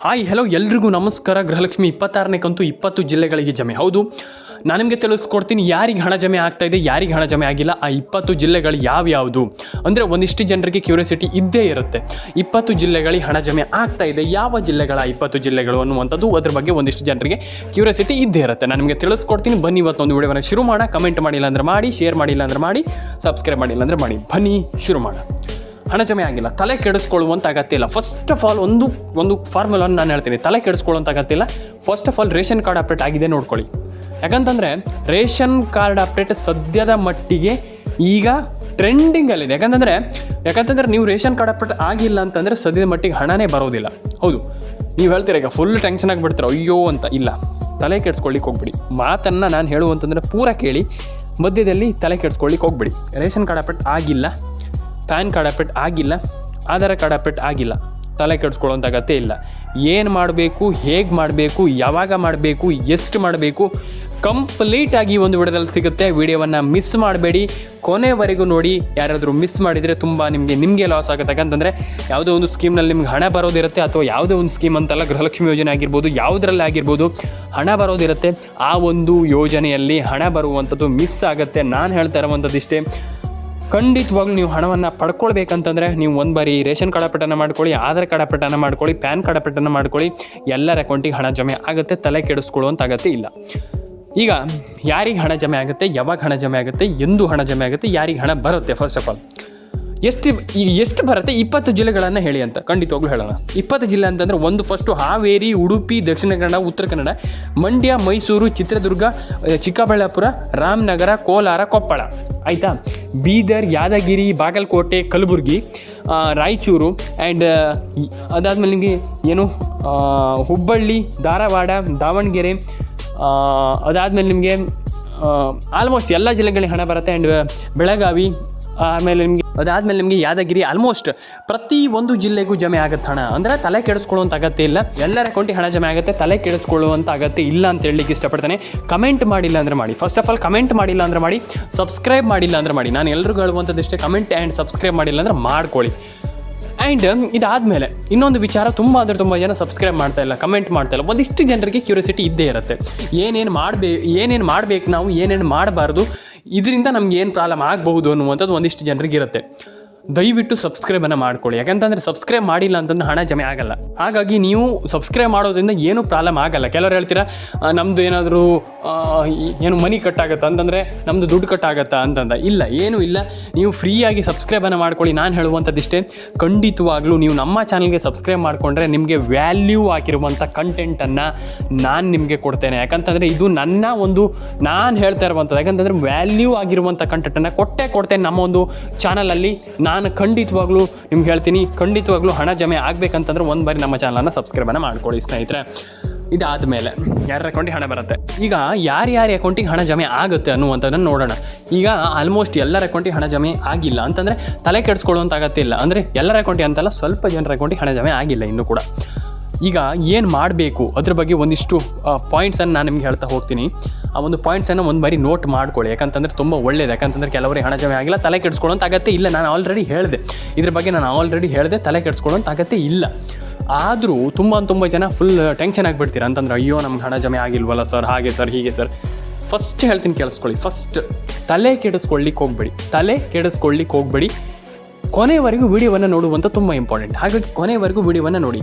Hi hello ಎಲ್ರಿಗೂ ನಮಸ್ಕಾರ. ಗೃಹಲಕ್ಷ್ಮಿ 26ನೇ ಕಂತು 20 ಜಿಲ್ಲೆಗಳಿಗೆ ಜಮೆ. ಹೌದು, ನಾನು ನಿಮಗೆ ತಿಳಿಸ್ಕೊಡ್ತೀನಿ ಯಾರಿಗೆ ಹಣ ಜಮೆ ಆಗ್ತಾ ಇದೆ, ಯಾರಿಗೆ ಹಣ ಜಮೆ ಆಗಿಲ್ಲ, ಆ 20 ಜಿಲ್ಲೆಗಳು ಯಾವ್ಯಾವುದು ಅಂದರೆ ಒಂದಿಷ್ಟು ಜನರಿಗೆ ಕ್ಯೂರಿಯಾಸಿಟಿ ಇದ್ದೇ ಇರುತ್ತೆ. 20 ಜಿಲ್ಲೆಗಳಿಗೆ ಹಣ ಜಮೆ ಆಗ್ತಾ ಇದೆ, ಯಾವ ಜಿಲ್ಲೆಗಳ 20 ಜಿಲ್ಲೆಗಳು ಅನ್ನುವಂಥದ್ದು ಅದ್ರ ಬಗ್ಗೆ ಒಂದಿಷ್ಟು ಜನರಿಗೆ ಕ್ಯೂರಿಯಾಸಿಟಿ ಇದ್ದೇ ಇರುತ್ತೆ. ನಾನು ನಿಮಗೆ ತಿಳಿಸ್ಕೊಡ್ತೀನಿ. ಬನ್ನಿ ಇವತ್ತೊಂದು ವಿಡಿಯೋವನ್ನು ಶುರು ಮಾಡೋಣ. ಕಮೆಂಟ್ ಮಾಡಿಲ್ಲ ಅಂದರೆ ಮಾಡಿ, ಶೇರ್ ಮಾಡಿಲ್ಲ ಅಂದರೆ ಮಾಡಿ, ಸಬ್ಸ್ಕ್ರೈಬ್ ಮಾಡಿಲ್ಲ ಅಂದರೆ ಮಾಡಿ. ಬನ್ನಿ ಶುರು ಮಾಡೋಣ. ಹಣ ಜಮೆ ಆಗಿಲ್ಲ, ತಲೆ ಕೆಡಿಸ್ಕೊಳ್ಳುವಂಥ ಅಗತ್ಯ ಇಲ್ಲ. ಫಸ್ಟ್ ಆಫ್ ಆಲ್ ಒಂದು ಫಾರ್ಮುಲನ್ನು ನಾನು ಹೇಳ್ತೀನಿ. ತಲೆ ಕೆಡಿಸ್ಕೊಳ್ಳುವಂಥ ಅಗತ್ಯ ಇಲ್ಲ. First of all ration card update ಆಗಿದೆ ನೋಡ್ಕೊಳ್ಳಿ. ಯಾಕಂತಂದರೆ ರೇಷನ್ ಕಾರ್ಡ್ ಅಪ್ಡೇಟ್ ಸದ್ಯದ ಮಟ್ಟಿಗೆ ಈಗ ಟ್ರೆಂಡಿಂಗಲ್ಲಿದೆ. ಯಾಕಂತಂದರೆ ನೀವು ರೇಷನ್ ಕಾರ್ಡ್ ಅಪ್ಡೇಟ್ ಆಗಿಲ್ಲ ಅಂತಂದರೆ ಸದ್ಯದ ಮಟ್ಟಿಗೆ ಹಣನೇ ಬರೋದಿಲ್ಲ. ಹೌದು, ನೀವು ಹೇಳ್ತೀರ ಈಗ ಫುಲ್ ಟೆನ್ಷನ್ ಆಗಿಬಿಡ್ತೀರ, ಅಯ್ಯೋ ಅಂತ. ಇಲ್ಲ, ತಲೆ ಕೆಡಿಸ್ಕೊಳ್ಳಿಕ್ಕೆ ಹೋಗ್ಬಿಡಿ. ಮಾತನ್ನು ನಾನು ಹೇಳುವಂತಂದರೆ ಪೂರ ಕೇಳಿ, ಮಧ್ಯದಲ್ಲಿ ತಲೆ ಕೆಡಿಸ್ಕೊಳ್ಳಿಕ್ಕೆ ಹೋಗ್ಬಿಡಿ. ರೇಷನ್ ಕಾರ್ಡ್ ಅಪ್ಡೇಟ್ ಆಗಿಲ್ಲ, ಪ್ಯಾನ್ ಕಾರ್ಡ್ ಅಪ್ಡೇಟ್ ಆಗಿಲ್ಲ, ಆಧಾರ್ ಕಾರ್ಡ್ ಅಪ್ಡೇಟ್ ಆಗಿಲ್ಲ, ತಲೆ ಕೆಡಿಸ್ಕೊಳ್ಳೋಂಥ ಅಗತ್ಯ ಇಲ್ಲ. ಏನು ಮಾಡಬೇಕು, ಹೇಗೆ ಮಾಡಬೇಕು, ಯಾವಾಗ ಮಾಡಬೇಕು, ಎಷ್ಟು ಮಾಡಬೇಕು, ಕಂಪ್ಲೀಟಾಗಿ ಒಂದು ವಿಡಿಯೋದಲ್ಲಿ ಸಿಗುತ್ತೆ. ವಿಡಿಯೋವನ್ನು ಮಿಸ್ ಮಾಡಬೇಡಿ, ಕೊನೆವರೆಗೂ ನೋಡಿ. ಯಾರಾದರೂ ಮಿಸ್ ಮಾಡಿದರೆ ತುಂಬ ನಿಮಗೆ ಲಾಸ್ ಆಗುತ್ತೆ. ಯಾಕಂತಂದರೆ ಯಾವುದೋ ಒಂದು ಸ್ಕೀಮ್ನಲ್ಲಿ ನಿಮ್ಗೆ ಹಣ ಬರೋದಿರುತ್ತೆ, ಅಥವಾ ಯಾವುದೋ ಒಂದು ಸ್ಕೀಮ್ ಅಂತಲ್ಲ, ಗೃಹಲಕ್ಷ್ಮಿ ಯೋಜನೆ ಆಗಿರ್ಬೋದು, ಯಾವುದರಲ್ಲಿ ಆಗಿರ್ಬೋದು ಹಣ ಬರೋದಿರುತ್ತೆ. ಆ ಒಂದು ಯೋಜನೆಯಲ್ಲಿ ಹಣ ಬರುವಂಥದ್ದು ಮಿಸ್ ಆಗುತ್ತೆ. ನಾನು ಹೇಳ್ತಾ ಇರುವಂಥದ್ದು ಇಷ್ಟೇ, ಖಂಡಿತವಾಗ್ಲೂ ನೀವು ಹಣವನ್ನು ಪಡ್ಕೊಳ್ಬೇಕಂತಂದರೆ ನೀವು ಒಂದು ಬಾರಿ ರೇಷನ್ ಕಾರ್ಡ್ ಅಪ್ಡೇಟನ್ನು ಮಾಡ್ಕೊಳ್ಳಿ, ಆಧಾರ್ ಕಾರ್ಡ್ ಅಪ್ಡೇಟನ್ನು ಮಾಡ್ಕೊಳ್ಳಿ, ಪ್ಯಾನ್ ಕಾರ್ಡ್ ಅಪ್ಡೇಟನ್ನು ಮಾಡ್ಕೊಳ್ಳಿ. ಎಲ್ಲರ ಅಕೌಂಟಿಗೆ ಹಣ ಜಮೆ ಆಗುತ್ತೆ. ತಲೆ ಕೆಡಿಸ್ಕೊಳ್ಳುವಂಥ ಅಗತ್ಯ ಇಲ್ಲ. ಈಗ ಯಾರಿಗೆ ಹಣ ಜಮೆ ಆಗುತ್ತೆ, ಯಾವಾಗ ಹಣ ಜಮೆ ಆಗುತ್ತೆ, ಎಂದು ಹಣ ಜಮೆ ಆಗುತ್ತೆ, ಯಾರಿಗೆ ಹಣ ಬರುತ್ತೆ, ಫಸ್ಟ್ ಆಫ್ ಆಲ್ ಎಷ್ಟು ಬರುತ್ತೆ, 20 ಜಿಲ್ಲೆಗಳನ್ನು ಹೇಳಿ ಅಂತ ಖಂಡಿತವಾಗ್ಲೂ ಹೇಳೋಣ. 20 ಜಿಲ್ಲೆ ಅಂತಂದರೆ ಒಂದು ಫಸ್ಟು ಹಾವೇರಿ, ಉಡುಪಿ, ದಕ್ಷಿಣ ಕನ್ನಡ, ಉತ್ತರ ಕನ್ನಡ, ಮಂಡ್ಯ, ಮೈಸೂರು, ಚಿತ್ರದುರ್ಗ, ಚಿಕ್ಕಬಳ್ಳಾಪುರ, ರಾಮನಗರ, ಕೋಲಾರ, ಕೊಪ್ಪಳ, ಆಯಿತಾ. ಬೀದರ್, ಯಾದಗಿರಿ, ಬಾಗಲಕೋಟೆ, ಕಲಬುರಗಿ, ರಾಯಚೂರು ಆ್ಯಂಡ್ ಅದಾದಮೇಲೆ ನಿಮಗೆ ಹುಬ್ಬಳ್ಳಿ, ಧಾರವಾಡ, ದಾವಣಗೆರೆ, ಅದಾದಮೇಲೆ ನಿಮಗೆ ಆಲ್ಮೋಸ್ಟ್ ಎಲ್ಲ ಜಿಲ್ಲೆಗಳಿಗೆ ಹಣ ಬರುತ್ತೆ. ಆ್ಯಂಡ್ ಬೆಳಗಾವಿ, ಅದಾದಮೇಲೆ ನಿಮಗೆ ಯಾದಗಿರಿ, ಆಲ್ಮೋಸ್ಟ್ ಪ್ರತಿ ಒಂದು ಜಿಲ್ಲೆಗೂ ಜಮೆ ಆಗುತ್ತೆ ಹಣ. ಅಂದರೆ ತಲೆ ಕೆಡಿಸ್ಕೊಳ್ಳುವಂಥ ಅಗತ್ಯ ಇಲ್ಲ. ಎಲ್ಲರ ಅಕೌಂಟಿಗೆ ಹಣ ಜಮೆ ಆಗುತ್ತೆ. ತಲೆ ಕೆಡಿಸ್ಕೊಳ್ಳುವಂಥ ಅಗತ್ಯ ಇಲ್ಲ ಅಂತ ಹೇಳಲಿಕ್ಕೆ ಇಷ್ಟಪಡ್ತೇನೆ. ಕಮೆಂಟ್ ಮಾಡಿಲ್ಲ ಅಂದರೆ ಮಾಡಿ. ಫಸ್ಟ್ ಆಫ್ ಆಲ್ ಕಮೆಂಟ್ ಮಾಡಿಲ್ಲ ಅಂದರೆ ಮಾಡಿ, ಸಬ್ಸ್ಕ್ರೈಬ್ ಮಾಡಿಲ್ಲ ಅಂದರೆ ಮಾಡಿ. ನಾನು ಎಲ್ರಿಗೂ ಹೇಳುವಂಥದ್ದಿಷ್ಟೇ, ಕಮೆಂಟ್ ಆ್ಯಂಡ್ ಸಬ್ಸ್ಕ್ರೈಬ್ ಮಾಡಿಲ್ಲ ಅಂದರೆ ಮಾಡ್ಕೊಳ್ಳಿ. ಆ್ಯಂಡ್ ಇದಾದಮೇಲೆ ಇನ್ನೊಂದು ವಿಚಾರ, ತುಂಬ ಜನ ಸಬ್ಸ್ಕ್ರೈಬ್ ಮಾಡ್ತಾ ಇಲ್ಲ, ಕಮೆಂಟ್ ಮಾಡ್ತಾ ಇಲ್ಲ. ಒಂದಿಷ್ಟು ಜನರಿಗೆ ಕ್ಯೂರಿಯಾಸಿಟಿ ಇದ್ದೇ ಇರುತ್ತೆ. ಏನೇನು ಮಾಡಬೇಕು ನಾವು, ಏನೇನು ಮಾಡಬಾರ್ದು, ಇದರಿಂದ ನಮ್ಗೆ ಏನು ಪ್ರಾಬ್ಲಮ್ ಆಗಬಹುದು ಅನ್ನುವಂಥದ್ದು ಒಂದಿಷ್ಟು ಜನರಿಗೆ ಇರುತ್ತೆ. ದಯವಿಟ್ಟು ಸಬ್ಸ್ಕ್ರೈಬನ್ನು ಮಾಡ್ಕೊಳ್ಳಿ. ಯಾಕಂತಂದರೆ ಸಬ್ಸ್ಕ್ರೈಬ್ ಮಾಡಿಲ್ಲ ಅಂತಂದ್ರೆ ಹಣ ಜಮೆ ಆಗಲ್ಲ. ಹಾಗಾಗಿ ನೀವು ಸಬ್ಸ್ಕ್ರೈಬ್ ಮಾಡೋದ್ರಿಂದ ಏನೂ ಪ್ರಾಬ್ಲಮ್ ಆಗಲ್ಲ. ಕೆಲವರು ಹೇಳ್ತೀರಾ ನಮ್ಮದು ಏನಾದರೂ ಮನಿ ಕಟ್ಟಾಗತ್ತಾ ಅಂತಂದರೆ, ನಮ್ಮದು ದುಡ್ಡು ಕಟ್ಟಾಗತ್ತಾ ಅಂತಂದ. ಇಲ್ಲ, ಏನೂ ಇಲ್ಲ. ನೀವು ಫ್ರೀಯಾಗಿ ಸಬ್ಸ್ಕ್ರೈಬನ್ನು ಮಾಡ್ಕೊಳ್ಳಿ. ನಾನು ಹೇಳುವಂಥದ್ದಿಷ್ಟೇ, ಖಂಡಿತವಾಗ್ಲೂ ನೀವು ನಮ್ಮ ಚಾನಲ್ಗೆ ಸಬ್ಸ್ಕ್ರೈಬ್ ಮಾಡಿಕೊಂಡ್ರೆ ನಿಮಗೆ ವ್ಯಾಲ್ಯೂ ಆಗಿರುವಂಥ ಕಂಟೆಂಟನ್ನು ನಾನು ನಿಮಗೆ ಕೊಡ್ತೇನೆ. ಯಾಕಂತಂದರೆ ಇದು ನಾನು ಹೇಳ್ತಾ ಇರುವಂಥದ್ದು. ಯಾಕಂತಂದರೆ ವ್ಯಾಲ್ಯೂ ಆಗಿರುವಂಥ ಕಂಟೆಂಟನ್ನು ಕೊಡ್ತೇನೆ ನಮ್ಮ ಒಂದು ಚಾನಲಲ್ಲಿ. ನಾನು ಖಂಡಿತವಾಗ್ಲೂ ನಿಮ್ಗೆ ಹೇಳ್ತೀನಿ, ಖಂಡಿತವಾಗ್ಲೂ ಹಣ ಜಮೆ ಆಗಬೇಕಂತಂದ್ರೆ ಒಂದು ಬಾರಿ ನಮ್ಮ ಚಾನಲನ್ನು ಸಬ್ಸ್ಕ್ರೈಬನ್ನು ಮಾಡ್ಕೊಳ್ಳಿ ಸ್ನೇಹಿತರೆ. ಇದಾದಮೇಲೆ ಯಾರ ಅಕೌಂಟಿಗೆ ಹಣ ಬರುತ್ತೆ, ಈಗ ಯಾರ್ಯಾರ ಅಕೌಂಟಿಗೆ ಹಣ ಜಮೆ ಆಗುತ್ತೆ ಅನ್ನುವಂಥದ್ದನ್ನು ನೋಡೋಣ. ಈಗ ಆಲ್ಮೋಸ್ಟ್ ಎಲ್ಲರ ಅಕೌಂಟಿಗೆ ಹಣ ಜಮೆ ಆಗಿಲ್ಲ ಅಂತಂದರೆ ತಲೆ ಕೆಡಿಸ್ಕೊಳ್ಳುವಂಥ ಅಗತ್ಯ ಇಲ್ಲ. ಅಂದರೆ ಎಲ್ಲರ ಅಕೌಂಟಿಗೆ ಅಂತಲ್ಲ, ಸ್ವಲ್ಪ ಜನರ ಅಕೌಂಟಿಗೆ ಹಣ ಜಮೆ ಆಗಿಲ್ಲ ಇನ್ನೂ ಕೂಡ. ಈಗ ಏನು ಮಾಡಬೇಕು ಅದ್ರ ಬಗ್ಗೆ ಒಂದಿಷ್ಟು ಪಾಯಿಂಟ್ಸನ್ನು ನಾನು ನಿಮ್ಗೆ ಹೇಳ್ತಾ ಹೋಗ್ತೀನಿ. ಆ ಒಂದು ಪಾಯಿಂಟ್ಸನ್ನು ಒಂದು ಬಾರಿ ನೋಟ್ ಮಾಡ್ಕೊಳ್ಳಿ. ಯಾಕಂತಂದರೆ ತುಂಬ ಒಳ್ಳೆಯದು. ಯಾಕಂತಂದರೆ ಕೆಲವರಿಗೆ ಹಣ ಜಮೆ ಆಗಿಲ್ಲ, ತಲೆ ಕೆಡಿಸ್ಕೊಳ್ಳೋಂಥ ಅಗತ್ಯ ಇಲ್ಲ. ನಾನು ಆಲ್ರೆಡಿ ಹೇಳಿದೆ, ಇದ್ರ ಬಗ್ಗೆ ನಾನು ಆಲ್ರೆಡಿ ಹೇಳಿದೆ, ತಲೆ ಕೆಡಿಸ್ಕೊಳ್ಳೋಂಥ ಅಗತ್ಯ ಇಲ್ಲ. ಆದರೂ ತುಂಬ ಜನ ಫುಲ್ ಟೆನ್ಷನ್ ಆಗಿಬಿಡ್ತೀರ. ಅಂತಂದ್ರೆ ಅಯ್ಯೋ ನಮ್ಗೆ ಹಣ ಜಮೆ ಆಗಿಲ್ವಲ್ಲ ಸರ್, ಹಾಗೆ ಸರ್, ಹೀಗೆ ಸರ್. ಫಸ್ಟ್ ಹೇಳ್ತೀನಿ, ಕೇಳಿಸ್ಕೊಳ್ಳಿ. ಫಸ್ಟ್ ತಲೆ ಕೆಡಿಸ್ಕೊಳ್ಳಿಕ್ಕೆ ಹೋಗ್ಬೇಡಿ. ಕೊನೆವರೆಗೂ ವಿಡಿಯೋವನ್ನು ನೋಡುವಂಥ ತುಂಬ ಇಂಪಾರ್ಟೆಂಟ್. ಹಾಗಾಗಿ ಕೊನೆವರೆಗೂ ವಿಡಿಯೋವನ್ನು ನೋಡಿ.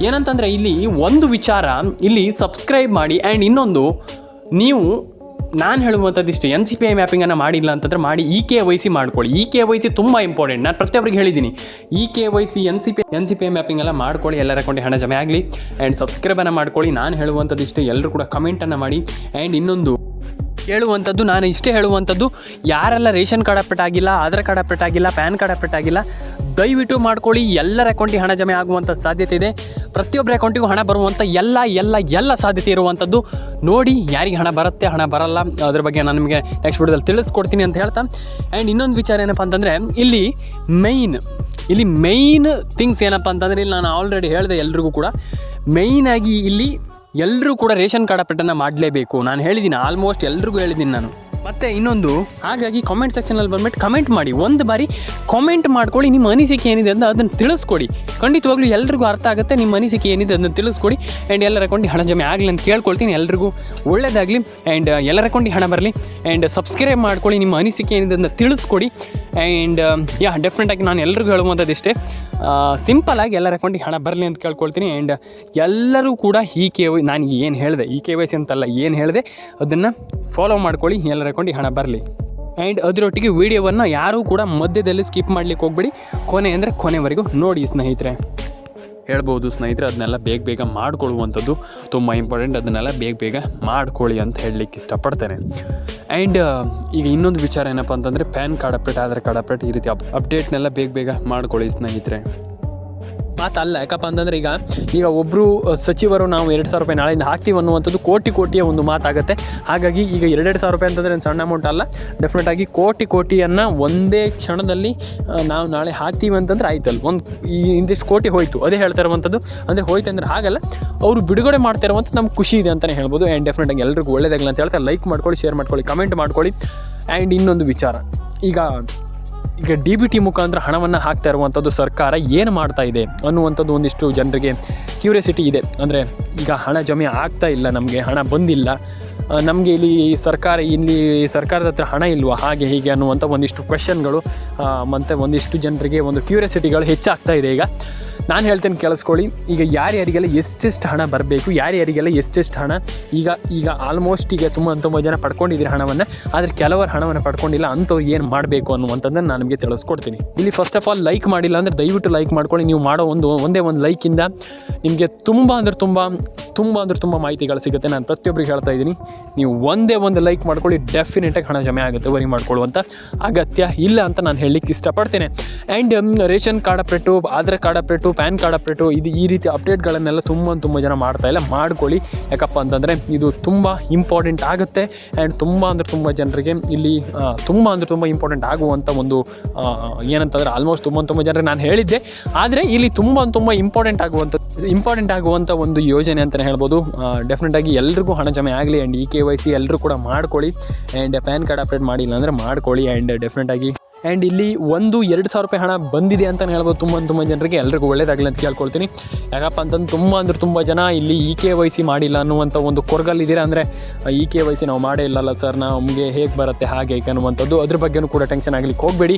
ಏನಂತಂದರೆ ಇಲ್ಲಿ ಒಂದು ವಿಚಾರ, ಇಲ್ಲಿ ಸಬ್ಸ್ಕ್ರೈಬ್ ಮಾಡಿ. ಆ್ಯಂಡ್ ಇನ್ನೊಂದು, ನೀವು ನಾನು ಹೇಳುವಂಥದ್ದಿಷ್ಟು, NCPI ಮ್ಯಾಪಿಂಗನ್ನು ಮಾಡಿಲ್ಲ ಅಂತಂದರೆ ಮಾಡಿ. EKYC ಮಾಡ್ಕೊಳ್ಳಿ. EKYC ತುಂಬ ಇಂಪಾರ್ಟೆಂಟ್. ನಾನು ಪ್ರತಿಯೊಬ್ಬರಿಗೆ ಹೇಳಿದ್ದೀನಿ, EKYC, NCPI ಮ್ಯಾಪಿಂಗ್ ಎಲ್ಲ ಮಾಡ್ಕೊಳ್ಳಿ. ಎಲ್ಲರ ಅಕೌಂಟಿಗೆ ಹಣ ಜಮೆ ಆಗಲಿ. ಆ್ಯಂಡ್ ಸಬ್ಸ್ಕ್ರೈಬನ್ನು ಮಾಡ್ಕೊಳ್ಳಿ. ನಾನು ಹೇಳುವಂಥದ್ದಿಷ್ಟು, ಎಲ್ಲರೂ ಕೂಡ ಕಮೆಂಟನ್ನು ಮಾಡಿ. ಆ್ಯಂಡ್ ಇನ್ನೊಂದು ಹೇಳುವಂಥದ್ದು, ನಾನು ಇಷ್ಟೇ ಹೇಳುವಂಥದ್ದು, ಯಾರೆಲ್ಲ ರೇಷನ್ ಕಾರ್ಡ್ ಅಪ್ಡೇಟ್ ಆಗಿಲ್ಲ, ಆಧಾರ್ ಕಾರ್ಡ್ ಅಪ್ಡೇಟ್ ಆಗಿಲ್ಲ, ಪ್ಯಾನ್ ಕಾರ್ಡ್ ಅಪ್ಡೇಟ್ ಆಗಿಲ್ಲ, ದಯವಿಟ್ಟು ಮಾಡ್ಕೊಳ್ಳಿ. ಎಲ್ಲರ ಅಕೌಂಟಿಗೆ ಹಣ ಜಮೆ ಆಗುವಂಥ ಸಾಧ್ಯತೆ ಇದೆ. ಪ್ರತಿಯೊಬ್ಬರ ಅಕೌಂಟಿಗೂ ಹಣ ಬರುವಂಥ ಎಲ್ಲ ಸಾಧ್ಯತೆ ಇರುವಂಥದ್ದು ನೋಡಿ. ಯಾರಿಗೆ ಹಣ ಬರುತ್ತೆ, ಹಣ ಬರಲ್ಲ, ಅದ್ರ ಬಗ್ಗೆ ನಾನು ನಿಮಗೆ ನೆಕ್ಸ್ಟ್ ವಿಡಿಯೋದಲ್ಲಿ ತಿಳಿಸ್ಕೊಡ್ತೀನಿ ಅಂತ ಹೇಳ್ತಾ. ಆ್ಯಂಡ್ ಇನ್ನೊಂದು ವಿಚಾರ ಏನಪ್ಪ ಅಂತಂದರೆ, ಇಲ್ಲಿ ಮೈನ್ ಥಿಂಗ್ಸ್ ಏನಪ್ಪ ಅಂತಂದರೆ, ಇಲ್ಲಿ ನಾನು ಆಲ್ರೆಡಿ ಹೇಳಿದೆ ಎಲ್ರಿಗೂ ಕೂಡ, ಮೇಯ್ನಾಗಿ ಇಲ್ಲಿ ಎಲ್ಲರೂ ಕೂಡ ರೇಷನ್ ಕಾರ್ಡ್ ಅಪ್ಡೇಟನ್ನು ಮಾಡಲೇಬೇಕು. ನಾನು ಹೇಳಿದ್ದೀನಿ, ಆಲ್ಮೋಸ್ಟ್ ಎಲ್ರಿಗೂ ಹೇಳಿದ್ದೀನಿ ನಾನು. ಮತ್ತು ಇನ್ನೊಂದು, ಹಾಗಾಗಿ ಕಾಮೆಂಟ್ ಸೆಕ್ಷನಲ್ಲಿ ಬಂದ್ಬಿಟ್ಟು ಕಮೆಂಟ್ ಮಾಡಿ, ಒಂದು ಬಾರಿ ಕಾಮೆಂಟ್ ಮಾಡ್ಕೊಳ್ಳಿ, ನಿಮ್ಮ ಅನಿಸಿಕೆ ಏನಿದೆ ಅಂತ ಅದನ್ನು ತಿಳಿಸ್ಕೊಡಿ. ಖಂಡಿತವಾಗ್ಲೂ ಎಲ್ರಿಗೂ ಅರ್ಥ ಆಗುತ್ತೆ. ನಿಮ್ಮ ಅನಿಸಿಕೆ ಏನಿದೆ ಅದನ್ನು ತಿಳಿಸ್ಕೊಡಿ. ಆ್ಯಂಡ್ ಎಲ್ಲರ ಅಕೌಂಟಿಗೆ ಹಣ ಜಮೆ ಆಗಲಿ ಅಂತ ಕೇಳ್ಕೊಳ್ತೀನಿ. ಎಲ್ರಿಗೂ ಒಳ್ಳೆಯದಾಗಲಿ ಆ್ಯಂಡ್ ಎಲ್ಲರ ಅಕೌಂಟಿಗೆ ಹಣ ಬರಲಿ. ಆ್ಯಂಡ್ ಸಬ್ಸ್ಕ್ರೈಬ್ ಮಾಡ್ಕೊಳ್ಳಿ, ನಿಮ್ಮ ಅನಿಸಿಕೆ ಏನಿದೆ ಅದನ್ನು ತಿಳಿಸ್ಕೊಡಿ. ಆ್ಯಂಡ್ ಡೆಫಿನೆಟಾಗಿ ನಾನು ಎಲ್ರಿಗೂ ಹೇಳುವಂಥದ್ದು ಇಷ್ಟೇ, ಸಿಂಪಲಾಗಿ ಎಲ್ಲರ ಅಕೌಂಟಿಗೆ ಹಣ ಬರಲಿ ಅಂತ ಕೇಳ್ಕೊಳ್ತೀನಿ. ಆ್ಯಂಡ್ ಎಲ್ಲರೂ ಕೂಡ ನಾನು ಏನು ಹೇಳಿದೆ, KYC ಅಂತಲ್ಲ, ಏನು ಹೇಳಿದೆ ಅದನ್ನು ಫಾಲೋ ಮಾಡ್ಕೊಳ್ಳಿ, ಎಲ್ಲರ ಅಕೌಂಟಿಗೆ ಹಣ ಬರಲಿ. ಆ್ಯಂಡ್ ಅದರೊಟ್ಟಿಗೆ ವೀಡಿಯೋವನ್ನು ಯಾರೂ ಕೂಡ ಮಧ್ಯದಲ್ಲಿ ಸ್ಕಿಪ್ ಮಾಡಲಿಕ್ಕೆ ಹೋಗ್ಬೇಡಿ, ಕೊನೆ ಅಂದರೆ ಕೊನೆವರೆಗೂ ನೋಡಿ ಸ್ನೇಹಿತರೆ. ಹೇಳ್ಬೋದು ಸ್ನೇಹಿತರೆ, ಅದನ್ನೆಲ್ಲ ಬೇಗ ಮಾಡ್ಕೊಳ್ಳುವಂಥದ್ದು ತುಂಬ ಇಂಪಾರ್ಟೆಂಟ್. ಅದನ್ನೆಲ್ಲ ಬೇಗ ಮಾಡ್ಕೊಳ್ಳಿ ಅಂತ ಹೇಳಲಿಕ್ಕೆ ಇಷ್ಟಪಡ್ತೇನೆ. ಆ್ಯಂಡ್ ಈಗ ಇನ್ನೊಂದು ವಿಚಾರ ಏನಪ್ಪ ಅಂತಂದರೆ, PAN card update, Aadhaar card update, ಈ ರೀತಿ ಅಪ್ಡೇಟ್ನೆಲ್ಲ ಬೇಗ ಮಾಡ್ಕೊಳ್ಳಿ ಸ್ನೇಹಿತರೆ. ಮಾತಲ್ಲ, ಯಾಕಪ್ಪ ಅಂತಂದರೆ ಈಗ ಒಬ್ಬರು ಸಚಿವರು ನಾವು 2,000 ರೂಪಾಯಿ ನಾಳೆಯಿಂದ ಹಾಕ್ತೀವಿ ಅನ್ನುವಂಥದ್ದು ಕೋಟಿಯ ಒಂದು ಮಾತಾಗುತ್ತೆ. ಹಾಗಾಗಿ ಈಗ 2,000 ರೂಪಾಯಿ ಅಂತಂದರೆ ಒಂದು ಸಣ್ಣ ಅಮೌಂಟ್ ಅಲ್ಲ. ಡೆಫಿನೆಟಾಗಿ ಕೋಟಿಯನ್ನು ಒಂದೇ ಕ್ಷಣದಲ್ಲಿ ನಾವು ನಾಳೆ ಹಾಕ್ತೀವಿ ಅಂತಂದರೆ ಆಯ್ತಲ್ಲ, ಇಂದಿಷ್ಟು ಕೋಟಿ ಹೋಯಿತು, ಅದೇ ಹೇಳ್ತಾ ಇರುವಂಥದ್ದು. ಅಂದರೆ ಹೋಯ್ತು ಅಂದರೆ ಹಾಗಲ್ಲ, ಅವರು ಬಿಡುಗಡೆ ಮಾಡ್ತಾ ಇರುವಂಥದ್ದು ನಮ್ಗೆ ಖುಷಿ ಇದೆ ಅಂತಲೇ ಹೇಳ್ಬೋದು. ಆ್ಯಂಡ್ ಡೆಫಿನೆಟಾಗಿ ಎಲ್ರಿಗೂ ಒಳ್ಳೆಯದಾಗಲ್ಲ ಅಂತ ಹೇಳ್ತಾರೆ. ಲೈಕ್ ಮಾಡ್ಕೊಳ್ಳಿ, ಶೇರ್ ಮಾಡ್ಕೊಳ್ಳಿ, ಕಮೆಂಟ್ ಮಾಡ್ಕೊಳ್ಳಿ. ಆ್ಯಂಡ್ ಇನ್ನೊಂದು ವಿಚಾರ, ಈಗ DBT ಮುಖಾಂತರ ಹಣವನ್ನು ಹಾಕ್ತಾ ಇರುವಂಥದ್ದು ಸರ್ಕಾರ ಏನು ಮಾಡ್ತಾ ಇದೆ ಅನ್ನುವಂಥದ್ದು ಒಂದಿಷ್ಟು ಜನರಿಗೆ ಕ್ಯೂರಿಯಾಸಿಟಿ ಇದೆ. ಅಂದರೆ ಈಗ ಹಣ ಜಮೆ ಆಗ್ತಾ ಇಲ್ಲ, ನಮಗೆ ಹಣ ಬಂದಿಲ್ಲ, ನಮಗೆ ಇಲ್ಲಿ ಸರ್ಕಾರದ ಹತ್ರ ಹಣ ಇಲ್ವಾ, ಹಾಗೆ ಹೀಗೆ ಅನ್ನುವಂಥ ಒಂದಿಷ್ಟು ಕ್ವೆಶನ್ಗಳು ಮತ್ತು ಒಂದಿಷ್ಟು ಜನರಿಗೆ ಒಂದು ಕ್ಯೂರಿಯಾಸಿಟಿಗಳು ಹೆಚ್ಚಾಗ್ತಾ ಇದೆ. ಈಗ ನಾನು ಹೇಳ್ತೇನೆ, ಕೇಳಿಸ್ಕೊಳ್ಳಿ. ಈಗ ಯಾರ್ಯಾರಿಗೆಲ್ಲ ಎಷ್ಟೆಷ್ಟು ಹಣ ಬರಬೇಕು, ಯಾರ್ಯಾರಿಗೆಲ್ಲ ಎಷ್ಟೆಷ್ಟು ಹಣ ಈಗ ಆಲ್ಮೋಸ್ಟ್ ಈಗ ತುಂಬ ಜನ ಪಡ್ಕೊಂಡಿದ್ದೀರಿ ಹಣವನ್ನು, ಆದರೆ ಕೆಲವರು ಹಣವನ್ನು ಪಡ್ಕೊಂಡಿಲ್ಲ, ಅಂಥವ್ರು ಏನು ಮಾಡಬೇಕು ಅನ್ನುವಂಥದ್ದನ್ನು ನಾನು ನಿಮಗೆ ತಿಳಿಸ್ಕೊಡ್ತೀನಿ. ಇಲ್ಲಿ ಫಸ್ಟ್ ಆಫ್ ಆಲ್ ಲೈಕ್ ಮಾಡಿಲ್ಲ ಅಂದರೆ ದಯವಿಟ್ಟು ಲೈಕ್ ಮಾಡ್ಕೊಳ್ಳಿ. ನೀವು ಮಾಡೋ ಒಂದೇ ಒಂದು ಲೈಕಿಂದ ನಿಮಗೆ ತುಂಬ ಮಾಹಿತಿಗಳು ಸಿಗುತ್ತೆ. ನಾನು ಪ್ರತಿಯೊಬ್ಬರಿಗೆ ಹೇಳ್ತಾ ಇದ್ದೀನಿ, ನೀವು ಒಂದೇ ಒಂದು ಲೈಕ್ ಮಾಡ್ಕೊಳ್ಳಿ, ಡೆಫಿನೆಟಾಗಿ ಹಣ ಜಮೆ ಆಗುತ್ತೆ. ವರಿ ಮಾಡ್ಕೊಳ್ಳುವಂಥ ಅಗತ್ಯ ಇಲ್ಲ ಅಂತ ನಾನು ಹೇಳಲಿಕ್ಕೆ ಇಷ್ಟಪಡ್ತೇನೆ. And ration card update, Aadhaar card update, PAN card update, ಈ ರೀತಿ ಅಪ್ಡೇಟ್ಗಳನ್ನೆಲ್ಲ ತುಂಬ ಜನ ಮಾಡ್ತಾಯಿಲ್ಲ. ಮಾಡ್ಕೊಳ್ಳಿ, ಯಾಕಪ್ಪ ಅಂತಂದರೆ ಇದು ತುಂಬ ಇಂಪಾರ್ಟೆಂಟ್ ಆಗುತ್ತೆ. ಆ್ಯಂಡ್ ತುಂಬ ಜನರಿಗೆ ಇಲ್ಲಿ ತುಂಬ ಇಂಪಾರ್ಟೆಂಟ್ ಆಗುವಂಥ ಒಂದು ಏನಂತಂದರೆ ಆಲ್ಮೋಸ್ಟ್ ತುಂಬ ಜನರಿಗೆ ನಾನು ಹೇಳಿದ್ದೆ, ಆದರೆ ಇಲ್ಲಿ ತುಂಬ ಇಂಪಾರ್ಟೆಂಟ್ ಆಗುವಂಥ ಒಂದು ಯೋಜನೆ ಅಂತಲೇ ಹೇಳ್ಬೋದು. ಡೆಫಿನೆಟಾಗಿ ಎಲ್ರಿಗೂ ಹಣ ಜಮೆ ಆಗಲಿ. ಆ್ಯಂಡ್ KYC ಎಲ್ಲರೂ ಕೂಡ ಮಾಡ್ಕೊಳ್ಳಿ. ಆ್ಯಂಡ್ ಪ್ಯಾನ್ ಕಾರ್ಡ್ ಅಪ್ಡೇಟ್ ಮಾಡಿಲ್ಲ ಅಂದರೆ ಮಾಡ್ಕೊಳ್ಳಿ. ಆ್ಯಂಡ್ ಡೆಫಿನೆಟಾಗಿ ಆ್ಯಂಡ್ ಇಲ್ಲಿ 2,000 ರೂಪಾಯಿ ಹಣ ಬಂದಿದೆ ಅಂತಲೇ ಹೇಳ್ಬೋದು ತುಂಬ ಜನರಿಗೆ. ಎಲ್ರಿಗೂ ಒಳ್ಳೇದಾಗಲಿ ಅಂತ ಕೇಳ್ಕೊಳ್ತೀನಿ. ಯಾಕಪ್ಪ ಅಂತಂದು ತುಂಬ ಜನ ಇಲ್ಲಿ KYC ಮಾಡಿಲ್ಲ ಅನ್ನುವಂಥ ಒಂದು ಕೊರಗಲ್ಲಿದ್ದೀರಾ. ಅಂದರೆ KYC ನಾವು ಮಾಡೇ ಇಲ್ಲಲ್ಲ ಸರ್, ನಮಗೆ ಹೇಗೆ ಬರುತ್ತೆ ಹಾಗೆ ಅನ್ನುವಂಥದ್ದು, ಅದ್ರ ಬಗ್ಗೆನೂ ಕೂಡ ಟೆನ್ಷನ್ ಆಗಲಿಕ್ಕೆ ಹೋಗಬೇಡಿ.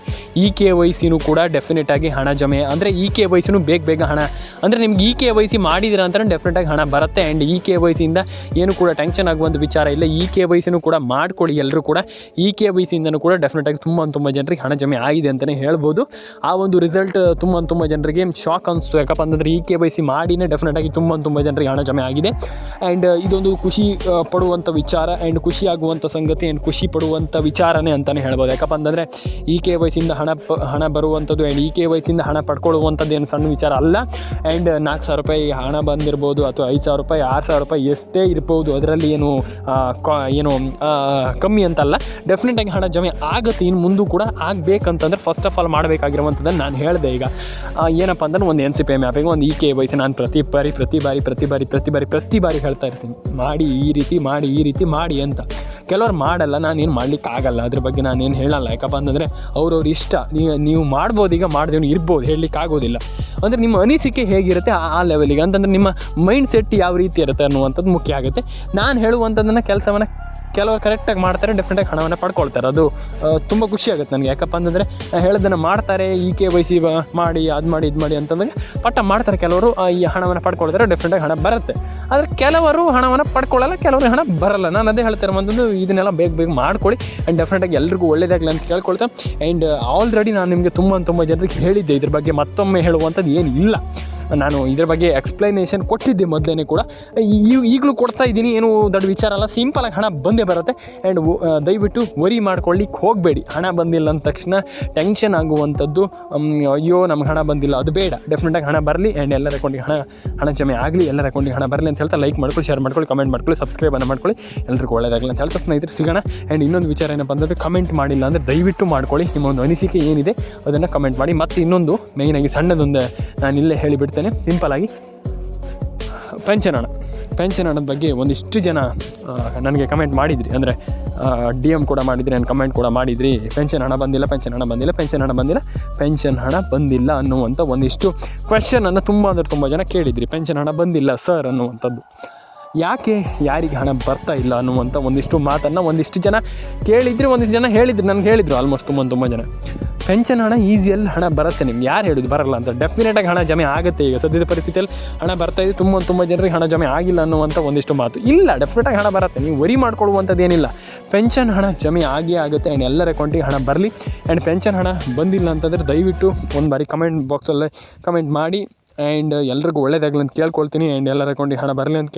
KYCನೂ ಕೂಡ ಡೆಫಿನೆಟಾಗಿ ಹಣ ಜಮೆ, ಅಂದರೆ KYCನೂ ಬೇಗ ಹಣ, ಅಂದರೆ ನಿಮ್ಗೆ KYC ಮಾಡಿದಿರ ಅಂತ ಡೆಫಿನೆಟಾಗಿ ಹಣ ಬರುತ್ತೆ. ಆ್ಯಂಡ್ KYCಯಿಂದ ಏನು ಕೂಡ ಟೆನ್ಷನ್ ಆಗುವಂಥ ವಿಚಾರ ಇಲ್ಲ. KYCನೂ ಕೂಡ ಮಾಡ್ಕೊಳ್ಳಿ ಎಲ್ಲರೂ ಕೂಡ. KYCಯಿಂದನೂ ಕೂಡ ಡೆಫಿನೆಟಾಗಿ ತುಂಬ ಜನರಿಗೆ ಹಣ ಜಮೆ ಆಗಿದೆ ಅಂತಲೇ ಹೇಳ್ಬೋದು. ಆ ಒಂದು ರಿಸಲ್ಟ್ ತುಂಬ ಜನರಿಗೆ ಶಾಕ್ ಅನಿಸ್ತು. ಯಾಕಪ್ಪ ಅಂತಂದರೆ KYC ಮಾಡಿನೇ ಡೆಫಿನೆಟಾಗಿ ತುಂಬ ಜನರಿಗೆ ಹಣ ಜಮೆ ಆಗಿದೆ. ಆ್ಯಂಡ್ ಇದೊಂದು ಖುಷಿ ಪಡುವಂಥ ವಿಚಾರ, ಆ್ಯಂಡ್ ಖುಷಿ ಆಗುವಂಥ ಸಂಗತಿ, ಆ್ಯಂಡ್ ಖುಷಿ ಪಡುವಂಥ ವಿಚಾರನೇ ಅಂತಲೇ ಹೇಳ್ಬೋದು. ಯಾಕಪ್ಪ ಅಂತಂದರೆ KYCಯಿಂದ ಹಣ ಬರುವಂಥದ್ದು ಆ್ಯಂಡ್ KYCಯಿಂದ ಹಣ ಪಡ್ಕೊಳ್ಳುವಂಥದ್ದು ಏನು ಸಣ್ಣ ವಿಚಾರ ಅಲ್ಲ. ಆ್ಯಂಡ್ 4,000 ರೂಪಾಯಿ ಹಣ ಬಂದಿರ್ಬೋದು, ಅಥವಾ 5,000 ರೂಪಾಯಿ, 6,000 ರೂಪಾಯಿ ಎಷ್ಟೇ ಇರ್ಬೋದು, ಅದರಲ್ಲಿ ಏನು ಕಮ್ಮಿ ಅಂತಲ್ಲ. ಡೆಫಿನೆಟಾಗಿ ಹಣ ಜಮೆ ಆಗುತ್ತೆ. ಇನ್ನು ಮುಂದೂ ಕೂಡ ಆಗಬೇಕಂತಂದ್ರೆ ಫಸ್ಟ್ ಆಫ್ ಆಲ್ ಮಾಡಬೇಕಾಗಿರುವಂಥದ್ದನ್ನು ನಾನು ಹೇಳಿದೆ. ಈಗ ಏನಪ್ಪ ಅಂದ್ರೆ ಒಂದು NCPI ಮ್ಯಾಪಿಗೆ ಒಂದು KYC ನಾನು ಪ್ರತಿ ಬಾರಿ ಹೇಳ್ತಾ ಇರ್ತೀನಿ, ಮಾಡಿ ಈ ರೀತಿ ಮಾಡಿ ಅಂತ. ಕೆಲವ್ರು ಮಾಡಲ್ಲ, ನಾನೇನು ಮಾಡಲಿಕ್ಕೆ ಆಗಲ್ಲ, ಅದ್ರ ಬಗ್ಗೆ ನಾನೇನು ಹೇಳಲ್ಲ. ಯಾಕಪ್ಪ ಅಂತಂದರೆ ಅವ್ರವ್ರ ಇಷ್ಟ. ನೀವು ಮಾಡ್ಬೋದು, ಈಗ ಮಾಡಿದವನು ಇರ್ಬೋದು, ಹೇಳಲಿಕ್ಕೆ ಆಗೋದಿಲ್ಲ. ಅಂದರೆ ನಿಮ್ಮ ಅನಿಸಿಕೆ ಹೇಗಿರುತ್ತೆ ಆ ಲೆವೆಲಿಗೆ, ಅಂತಂದರೆ ನಿಮ್ಮ ಮೈಂಡ್ ಸೆಟ್ ಯಾವ ರೀತಿ ಇರುತ್ತೆ ಅನ್ನುವಂಥದ್ದು ಮುಖ್ಯ ಆಗುತ್ತೆ. ನಾನು ಹೇಳುವಂಥದ್ದನ್ನು ಕೆಲಸವನ್ನು ಕೆಲವರು ಕರೆಕ್ಟಾಗಿ ಮಾಡ್ತಾರೆ, ಡೆಫಿನೆಟಾಗಿ ಹಣವನ್ನು ಪಡ್ಕೊಳ್ತಾರೆ. ಅದು ತುಂಬ ಖುಷಿ ಆಗುತ್ತೆ ನನಗೆ. ಯಾಕಪ್ಪ ಅಂತಂದರೆ ಹೇಳೋದನ್ನು ಮಾಡ್ತಾರೆ, KYC ಮಾಡಿ ಅದು ಮಾಡಿ ಇದು ಮಾಡಿ ಅಂತಂದಾಗ ಪಟ್ಟ ಮಾಡ್ತಾರೆ. ಕೆಲವರು ಈ ಹಣವನ್ನು ಪಡ್ಕೊಳ್ತಾರೆ, ಡೆಫಿನೆಟಾಗಿ ಹಣ ಬರುತ್ತೆ. ಆದರೆ ಕೆಲವರು ಹಣವನ್ನು ಪಡ್ಕೊಳ್ಳಲ್ಲ, ಕೆಲವರು ಹಣ ಬರಲ್ಲ. ನಾನು ಅದೇ ಹೇಳ್ತಾ ಇರುವಂಥದ್ದು, ಇದನ್ನೆಲ್ಲ ಬೇಗ ಮಾಡ್ಕೊಳ್ಳಿ. ಆ್ಯಂಡ್ ಡೆಫಿನೆಟಾಗಿ ಎಲ್ರಿಗೂ ಒಳ್ಳೆಯದಾಗಲಿ ಅಂತ ಕೇಳ್ಕೊಳ್ತಾ. ಆ್ಯಂಡ್ ಆಲ್ರೆಡಿ ನಾನು ನಿಮಗೆ ತುಂಬ ಜನರಿಗೆ ಹೇಳಿದ್ದೆ, ಇದ್ರ ಬಗ್ಗೆ ಮತ್ತೊಮ್ಮೆ ಹೇಳುವಂಥದ್ದು ಏನು ಇಲ್ಲ. ನಾನು ಇದ್ರ ಬಗ್ಗೆ ಎಕ್ಸ್ಪ್ಲನೇಷನ್ ಕೊಟ್ಟಿದ್ದೆ ಮೊದಲೇ ಕೂಡ, ಈಗಲೂ ಕೊಡ್ತಾ ಇದ್ದೀನಿ. ಏನು ದೊಡ್ಡ ವಿಚಾರ ಅಲ್ಲ, ಸಿಂಪಲಾಗಿ ಹಣ ಬಂದೇ ಬರುತ್ತೆ. ಆ್ಯಂಡ್ ದಯವಿಟ್ಟು ವರಿ ಮಾಡ್ಕೊಳ್ಳಿಕ್ಕೆ ಹೋಗಬೇಡಿ. ಹಣ ಬಂದಿಲ್ಲ ಅಂದ ತಕ್ಷಣ ಟೆನ್ಷನ್ ಆಗುವಂಥದ್ದು, ಅಯ್ಯೋ ನಮ್ಗೆ ಹಣ ಬಂದಿಲ್ಲ, ಅದು ಬೇಡ. ಡೆಫಿನೆಟಾಗಿ ಹಣ ಬರಲಿ. ಆ್ಯಂಡ್ ಎಲ್ಲರ ಅಕೌಂಟಿಗೆ ಹಣ ಜಮೆ ಆಗಲಿ, ಎಲ್ಲರ ಅಕೌಂಟಿಗೆ ಹಣ ಬರಲಿ ಅಂತ ಹೇಳ್ತಾ ಲೈಕ್ ಮಾಡ್ಕೊಳ್ಳಿ, ಶೇರ್ ಮಾಡ್ಕೊಳ್ಳಿ, ಕಮೆಂಟ್ ಮಾಡ್ಕೊಳ್ಳಿ, ಸಬ್ಸ್ಕ್ರೈಬನ್ನು ಮಾಡ್ಕೊಳ್ಳಿ. ಎಲ್ರಿಗೂ ಒಳ್ಳೆಯದಾಗಲಿ ಅಂತ ಹೇಳ್ತಾ ಸ್ನೇಹಿತರೆ ಸಿಗೋಣ. ಆ್ಯಂಡ್ ಇನ್ನೊಂದು ವಿಚಾರ ಏನಪ್ಪ ಅಂದರೆ, ಕಮೆಂಟ್ ಮಾಡಿಲ್ಲ ಅಂದರೆ ದಯವಿಟ್ಟು ಮಾಡ್ಕೊಳ್ಳಿ. ನಿಮ್ಮ ಒಂದು ಅನಿಸಿಕೆ ಏನಿದೆ ಅದನ್ನು ಕಮೆಂಟ್ ಮಾಡಿ. ಮತ್ತು ಇನ್ನೊಂದು ಮೇಯ್ನಾಗಿ ಸಣ್ಣದೊಂದು ನಾನು ಇಲ್ಲೇ ಹೇಳಿಬಿಡ್ತೇನೆ, ಸಿಂಪಲಾಗಿ ಪೆನ್ಷನ್ ಹಣದ ಬಗ್ಗೆ ಒಂದಿಷ್ಟು ಜನ ನನಗೆ ಕಮೆಂಟ್ ಮಾಡಿದ್ರಿ. ಅಂದರೆ DM ಕೂಡ ಮಾಡಿದ್ರಿ ಆ್ಯಂಡ್ ಕಮೆಂಟ್ ಕೂಡ ಮಾಡಿದ್ರಿ, ಪೆನ್ಷನ್ ಹಣ ಬಂದಿಲ್ಲ, ಪೆನ್ಷನ್ ಹಣ ಬಂದಿಲ್ಲ, ಪೆನ್ಷನ್ ಹಣ ಬಂದಿಲ್ಲ, ಪೆನ್ಷನ್ ಹಣ ಬಂದಿಲ್ಲ ಅನ್ನುವಂಥ ಒಂದಿಷ್ಟು ಕ್ವೆಶ್ಚನನ್ನು ತುಂಬ ಅಂದರೆ ತುಂಬ ಜನ ಕೇಳಿದ್ರಿ. ಪೆನ್ಷನ್ ಹಣ ಬಂದಿಲ್ಲ ಸರ್ ಅನ್ನುವಂಥದ್ದು. ಯಾಕೆ, ಯಾರಿಗೆ ಹಣ ಬರ್ತಾ ಇಲ್ಲ ಅನ್ನುವಂಥ ಒಂದಿಷ್ಟು ಮಾತನ್ನು ಒಂದಿಷ್ಟು ಜನ ಕೇಳಿದ್ರಿ, ಒಂದಿಷ್ಟು ಜನ ಹೇಳಿದ್ರು, ನನಗೆ ಹೇಳಿದರು ಆಲ್ಮೋಸ್ಟ್ ತುಂಬ ಜನ. ಪೆನ್ಷನ್ ಹಣ ಈಸಿಯಲ್ಲಿ ಹಣ ಬರುತ್ತೆ, ನಿಮ್ಗೆ ಯಾರು ಹೇಳಿದ್ದು ಬರಲ್ಲ ಅಂತ. ಡೆಫಿನೆಟಾಗಿ ಹಣ ಜಮೆ ಆಗುತ್ತೆ. ಈಗ ಸದ್ಯದ ಪರಿಸ್ಥಿತಿಯಲ್ಲಿ ಹಣ ಬರ್ತಾಯಿದೆ, ತುಂಬ ಜನರಿಗೆ ಹಣ ಜಮೆ ಆಗಿಲ್ಲ ಅನ್ನುವಂಥ ಒಂದಿಷ್ಟು ಮಾತು ಇಲ್ಲ. ಡೆಫಿನೆಟಾಗಿ ಹಣ ಬರುತ್ತೆ, ನೀವು ವರಿ ಮಾಡ್ಕೊಳ್ಳುವಂಥದ್ದು ಏನಿಲ್ಲ. ಪೆನ್ಷನ್ ಹಣ ಜಮೆ ಆಗುತ್ತೆ ಆ್ಯಂಡ್ ಎಲ್ಲರ ಅಕೌಂಟಿಗೆ ಹಣ ಬರಲಿ. ಆ್ಯಂಡ್ ಪೆನ್ಷನ್ ಹಣ ಬಂದಿಲ್ಲ ಅಂತಂದರೆ ದಯವಿಟ್ಟು ಒಂದು ಬಾರಿ ಕಮೆಂಟ್ ಬಾಕ್ಸಲ್ಲೇ ಕಮೆಂಟ್ ಮಾಡಿ. ಆ್ಯಂಡ್ ಎಲ್ರಿಗೂ ಒಳ್ಳೇದಾಗಲಿ ಅಂತ ಕೇಳ್ಕೊಳ್ತೀನಿ. ಆ್ಯಂಡ್ ಎಲ್ಲರ ಅಕೌಂಟಿಗೆ ಹಣ ಬರಲಿ ಅಂತ